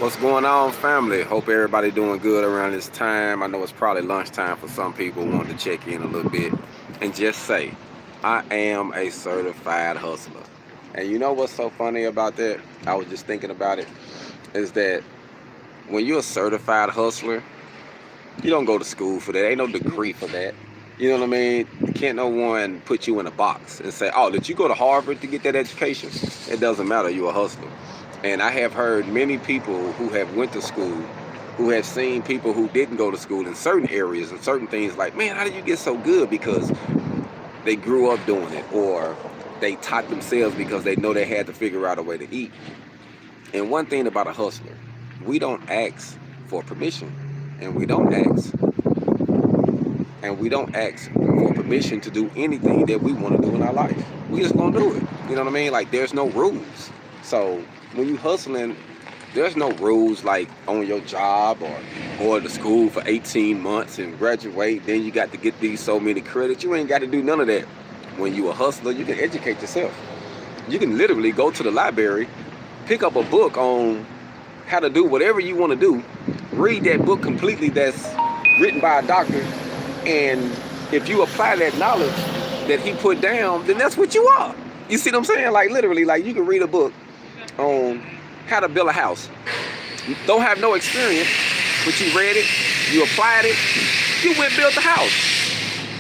What's going on, family? Hope everybody doing good around this time. I know it's probably lunchtime for some people wanting to check in a little bit and just say, I am a certified hustler. And you know what's so funny about that? I was just thinking about it, is that when you're a certified hustler, you don't go to school for that. Ain't no degree for that. You know what I mean? Can't no one put you in a box and say, oh, did you go to Harvard to get that education? It doesn't matter. You're a hustler. And I have heard many people who have went to school, who have seen people who didn't go to school in certain areas and certain things like, man, how did you get so good? Because they grew up doing it, or they taught themselves because they know they had to figure out a way to eat. And one thing about a hustler, we don't ask for permission, and we don't ask for permission to do anything that we want to do in our life. We just gonna do it. You know what I mean? Like, there's no rules. So when you hustling, there's no rules like on your job or going to school for 18 months and graduate, then you got to get these so many credits. You ain't got to do none of that. When you a hustler, you can educate yourself. You can literally go to the library, pick up a book on how to do whatever you want to do, read that book completely that's written by a doctor, and if you apply that knowledge that he put down, then that's what you are. You see what I'm saying? Like, literally, like, you can read a book on how to build a house. You don't have no experience, but you read it, you applied it, you went and built the house.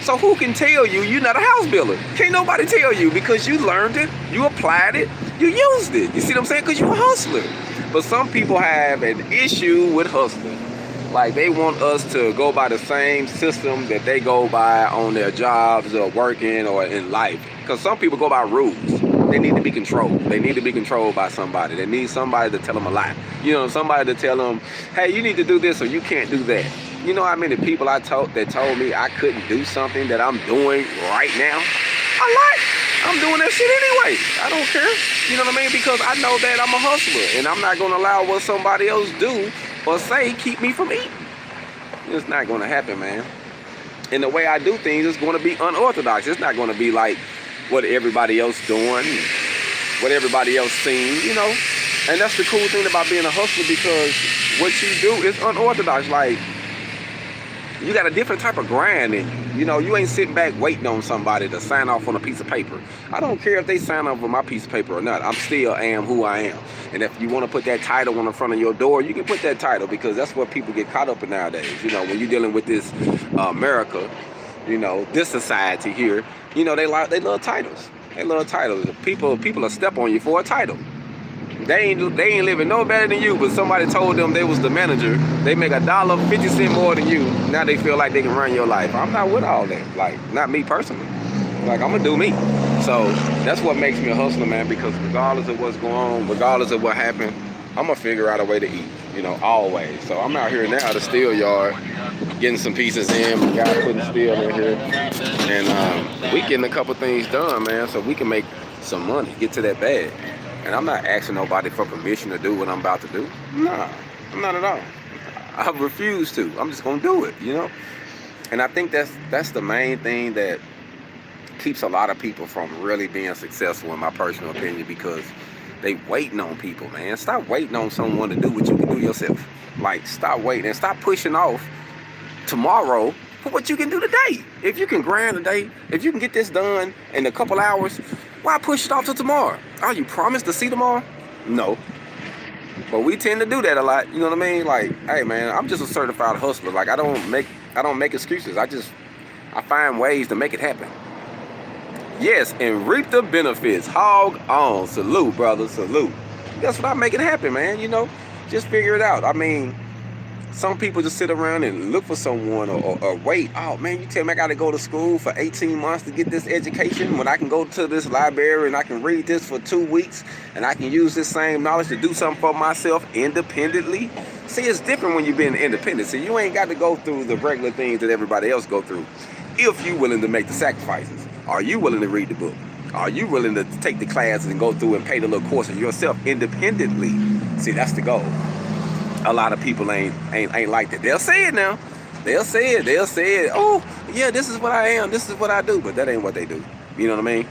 So who can tell you you're not a house builder? Can't nobody tell you, because you learned it, you applied it, you used it. You see what I'm saying? Because you're a hustler. But some people have an issue with hustling. Like, they want us to go by the same system that they go by on their jobs or working or in life. Because some people go by rules. They need to be controlled. They need to be controlled by somebody. They need somebody to tell them a lie. You know, somebody to tell them, hey, you need to do this or you can't do that. You know how many people I told that told me I couldn't do something that I'm doing right now? I'm doing that shit anyway. I don't care. You know what I mean? Because I know that I'm a hustler, and I'm not going to allow what somebody else do or say keep me from eating. It's not going to happen, man. And the way I do things is going to be unorthodox. It's not going to be like what everybody else doing, what everybody else seeing, you know. And that's the cool thing about being a hustler, because what you do is unorthodox. Like, you got a different type of grind in you. You know, you ain't sitting back waiting on somebody to sign off on a piece of paper. I don't care if they sign off on my piece of paper or not. I'm still am who I am. And if you want to put that title on the front of your door, you can put that title, because that's what people get caught up in nowadays. You know, when you're dealing with this America, you know, this society here, you know, they love titles. They love titles. People will step on you for a title. They ain't living no better than you, but somebody told them they was the manager. They make $1.50 more than you. Now they feel like they can run your life. I'm not with all that. Like, not me personally. Like, I'm gonna do me. So that's what makes me a hustler, man, because regardless of what's going on, regardless of what happened, I'm gonna figure out a way to eat, you know, always. So I'm out here now at the steel yard, getting some pieces in. The guy putting steel in here. And we getting a couple things done, man, so we can make some money, get to that bag. And I'm not asking nobody for permission to do what I'm about to do. Nah, I'm not at all. I refuse to. I'm just gonna do it, you know? And I think that's the main thing that keeps a lot of people from really being successful, in my personal opinion, because they waiting on people, man. Stop waiting on someone to do what you can do yourself. Like, stop waiting and stop pushing off tomorrow for what you can do today. If you can grind today, if you can get this done in a couple hours, why push it off to tomorrow? Oh, you promised to see tomorrow? No. But we tend to do that a lot. You know what I mean? Like, hey, man, I'm just a certified hustler. Like, I don't make excuses. I find ways to make it happen. Yes, and reap the benefits. Hog on. Salute, brother. Salute. That's what I make it happen, man. You know, just figure it out. I mean, some people just sit around and look for someone or wait. Oh, man, you tell me I got to go to school for 18 months to get this education when I can go to this library and I can read this for 2 weeks and I can use this same knowledge to do something for myself independently. See, it's different when you're being independent. See, you ain't got to go through the regular things that everybody else go through if you're willing to make the sacrifices. Are you willing to read the book? Are you willing to take the classes and go through and pay the little courses yourself independently? See, that's the goal. A lot of people ain't like that. They'll say it now. They'll say it. Oh, yeah, this is what I am. This is what I do. But that ain't what they do. You know what I mean?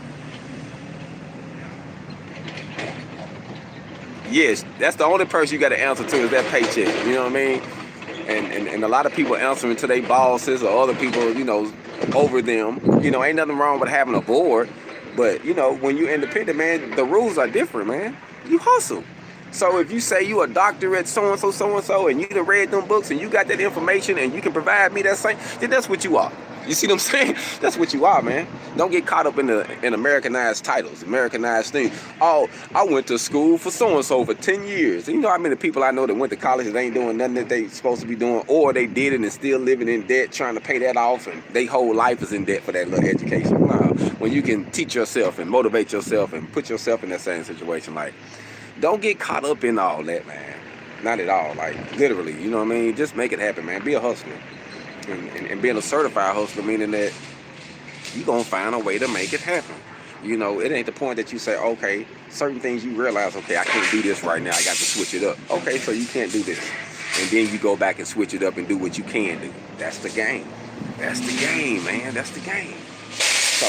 Yes, that's the only person you got to answer to is that paycheck. You know what I mean? And a lot of people answering to their bosses or other people, you know, over them. You know, ain't nothing wrong with having a board, but you know, when you're independent, man, the rules are different, man. You hustle. So if you say you a doctor at so and so, and you done read them books and you got that information and you can provide me that same, then that's what you are. You see what I'm saying? That's what you are, man. Don't get caught up in Americanized titles, Americanized things. Oh, I went to school for so and so for 10 years. And you know how many people I know that went to college and they ain't doing nothing that they supposed to be doing, or they did it and still living in debt, trying to pay that off, and their whole life is in debt for that little education. Nah, when you can teach yourself and motivate yourself and put yourself in that same situation, like, don't get caught up in all that, man. Not at all. Like, literally, you know what I mean? Just make it happen, man. Be a hustler. And being a certified hustler, meaning that you're going to find a way to make it happen. You know, it ain't the point that you say, okay, certain things you realize, okay, I can't do this right now. I got to switch it up. Okay, so you can't do this. And then you go back and switch it up and do what you can do. That's the game. That's the game, man. That's the game. So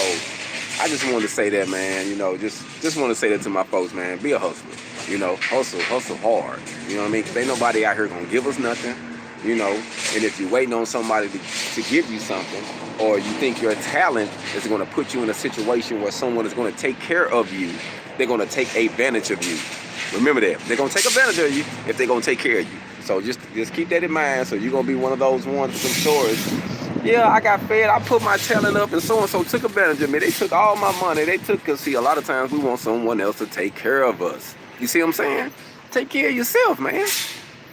I just wanted to say that, man. You know, just want to say that to my folks, man. Be a hustler. You know, hustle hard. You know what I mean? Because ain't nobody out here going to give us nothing. You know, and if you're waiting on somebody to give you something, or you think your talent is going to put you in a situation where someone is going to take care of you, they're going to take advantage of you. Remember that. They're going to take advantage of you if they're going to take care of you. So just keep that in mind. So you're going to be one of those ones with some stories. Yeah, I got fed. I put my talent up and so took advantage of me. They took all my money. They took, because see, a lot of times we want someone else to take care of us. You see what I'm saying? Take care of yourself, man.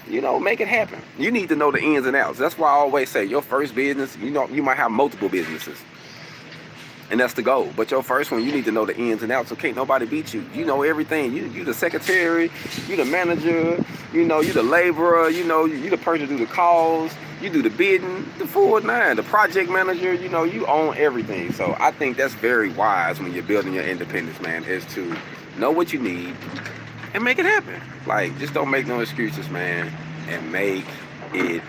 You know, make it happen. You need to know the ins and outs. That's why I always say your first business, you know, you might have multiple businesses. And that's the goal. But your first one, you need to know the ins and outs. So can't nobody beat you. You know everything. You the secretary, you the manager, you know, you the laborer, you know, you the person who do the calls, you do the bidding, the full nine, the project manager, you know, you own everything. So I think that's very wise when you're building your independence, man, is to know what you need and make it happen. Like, just don't make no excuses, man, and make it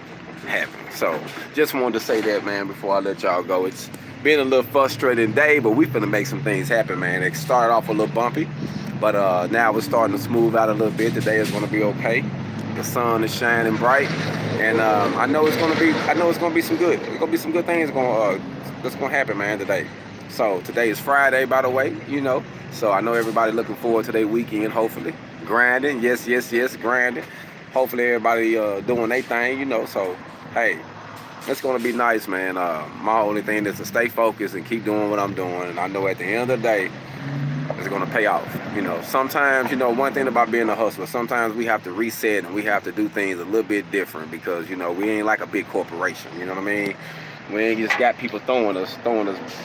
happen. So just wanted to say that, man, before I let y'all go. It's been a little frustrating day, but we finna make some things happen, man. It started off a little bumpy, but now it's starting to smooth out a little bit. Today is gonna be okay. The sun is shining bright, and I know it's gonna be some good. It's gonna be some good things that's gonna happen, man, today. So today is Friday, by the way, you know. So I know everybody looking forward to their weekend, hopefully. Grinding, yes, grinding. Hopefully everybody doing their thing, you know. So, hey, it's going to be nice, man. My only thing is to stay focused and keep doing what I'm doing. And I know at the end of the day, it's going to pay off. You know, sometimes, you know, one thing about being a hustler, sometimes we have to reset and we have to do things a little bit different because, you know, we ain't like a big corporation. You know what I mean? We ain't just got people throwing us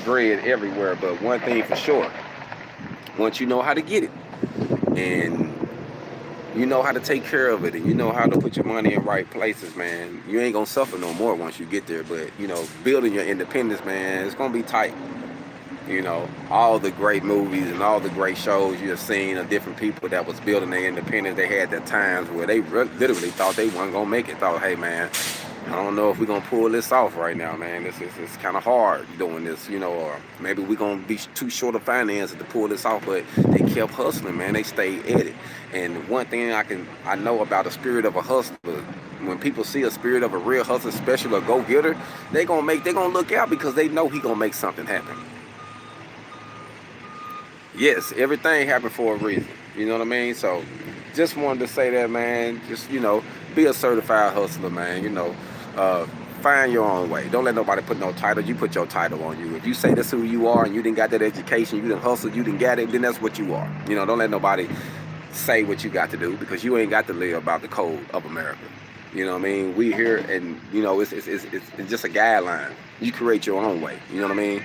bread everywhere. But one thing for sure, once you know how to get it and you know how to take care of it and you know how to put your money in right places, man, you ain't gonna suffer no more once you get there. But, you know, building your independence, man, it's gonna be tight. You know, all the great movies and all the great shows you've seen of different people that was building their independence, they had their times where they literally thought they weren't gonna make it. Thought, hey, man, I don't know if we're gonna pull this off right now, man. It's kind of hard doing this, you know, or maybe we're gonna be too short of finances to pull this off. But they kept hustling, man. They stayed at it. And one thing I know about the spirit of a hustler, when people see a spirit of a real hustler, special or go-getter, they gonna look out because they know he gonna make something happen. Yes, everything happened for a reason. You know what I mean? So just wanted to say that, man. Just, you know, be a certified hustler, man. You know, find your own way. Don't let nobody put no title. You put your title on you. If you say that's who you are and you didn't got that education, you didn't hustle, you didn't get it, then that's what you are. You know, don't let nobody say what you got to do because you ain't got to live about the code of America. You know what I mean? We here and, you know, it's just a guideline. You create your own way. You know what I mean?